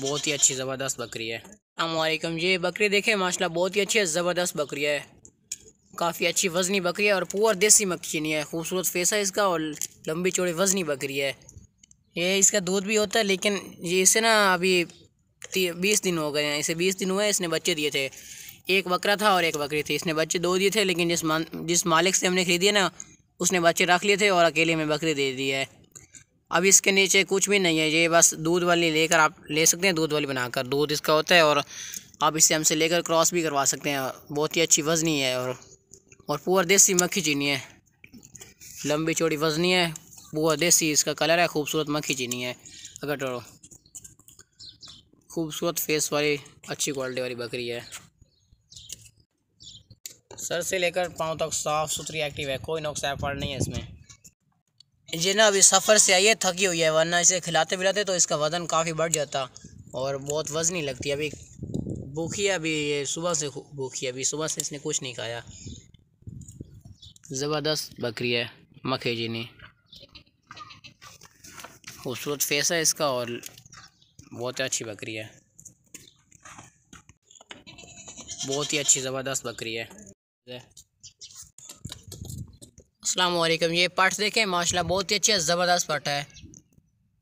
बहुत ही अच्छी ज़बरदस्त बकरी है। अस्सलामुअलैकुम। ये बकरी देखें माशाल्लाह बहुत ही अच्छी है, ज़बरदस्त बकरी है, काफ़ी अच्छी वज़नी बकरी है और पूरा देसी मक्खी है। खूबसूरत फेस है इसका और लंबी चौड़ी वज़नी बकरी है। ये इसका दूध भी होता है, लेकिन ये इसे ना अभी 20 दिन हो गए हैं, इसे 20 दिन हुए। इसने बच्चे दिए थे, एक बकरा था और एक बकरी थी। इसने बच्चे 2 दिए थे, लेकिन जिस मालिक से हमने खरीदी है ना, उसने बच्चे रख लिए थे और अकेले में बकरी दे दी है। अब इसके नीचे कुछ भी नहीं है, ये बस दूध वाली लेकर आप ले सकते हैं, दूध वाली बनाकर दूध इसका होता है और आप इससे हमसे लेकर क्रॉस भी करवा सकते हैं। बहुत ही अच्छी वज़नी है और पूरा देसी मक्खी चीनी है, लंबी चौड़ी वज़नी है, पूरा देसी इसका कलर है, खूबसूरत मक्खी चीनी है। अगर तो खूबसूरत फेस वाली अच्छी क्वालिटी वाली बकरी है। सर से लेकर पाँव तक साफ़ सुथरी एक्टिव है, कोई नुक्स एफर्ट नहीं है इसमें। ये ना अभी सफ़र से आई है, थकी हुई है, वरना इसे खिलाते पिलाते तो इसका वज़न काफ़ी बढ़ जाता और बहुत वज़नी लगती है। अभी भूखी है, अभी ये सुबह से भूखी है, अभी सुबह से इसने कुछ नहीं खाया। ज़बरदस्त बकरी है, मक्खी चीनी, खूबसूरत फेस है इसका और बहुत अच्छी बकरी है, बहुत ही अच्छी ज़बरदस्त बकरी है। अस्सलामुअलैकुम। ये पट देखें माशाल्लाह बहुत ही अच्छी है, ज़बरदस्त पट है,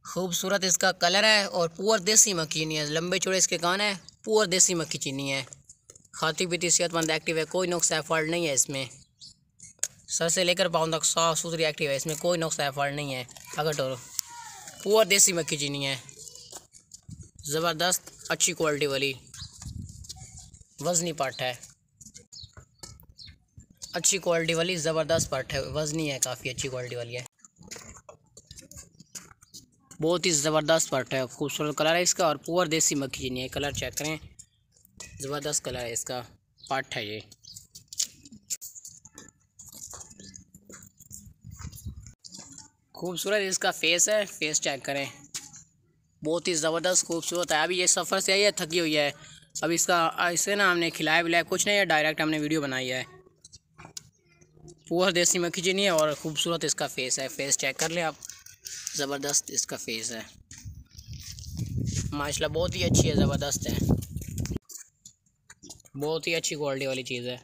खूबसूरत इसका कलर है और पूरा देसी मक्खी चीनी है। लंबे चौड़े इसके कान है, पूरा देसी मक्खी चीनी है, खाती पीती सेहतमंद एक्टिव है, कोई नुक्स एफर्ट नहीं है इसमें। सर से लेकर पाँव तक साफ़ सुथरी एक्टिव है, इसमें कोई नुक्स एफर्ट नहीं है। अगर तो पूरा देसी मक्खी चीनी है, ज़बरदस्त अच्छी क्वालिटी वाली वज़नी पट है, अच्छी क्वालिटी वाली ज़बरदस्त पट है, वज़नी है, काफ़ी अच्छी क्वालिटी वाली है, बहुत ही ज़बरदस्त पट है, खूबसूरत कलर है इसका और पूरा देसी मक्खी चीनी है। कलर चेक करें, ज़बरदस्त कलर है इसका, पट है ये। खूबसूरत इसका फेस है, फेस चेक करें, बहुत ही ज़बरदस्त खूबसूरत है। अभी ये सफ़र से आई है, थकी हुई है, अब इसका इसे ना हमने खिलाया विलाया कुछ नहीं है, डायरेक्ट हमने वीडियो बनाई है। पूरा देसी मक्खी चीनी है और खूबसूरत इसका फेस है, फेस चेक कर लें आप, ज़बरदस्त इसका फेस है माशाल्लाह, बहुत ही अच्छी है, ज़बरदस्त है, बहुत ही अच्छी क्वालिटी वाली चीज़ है।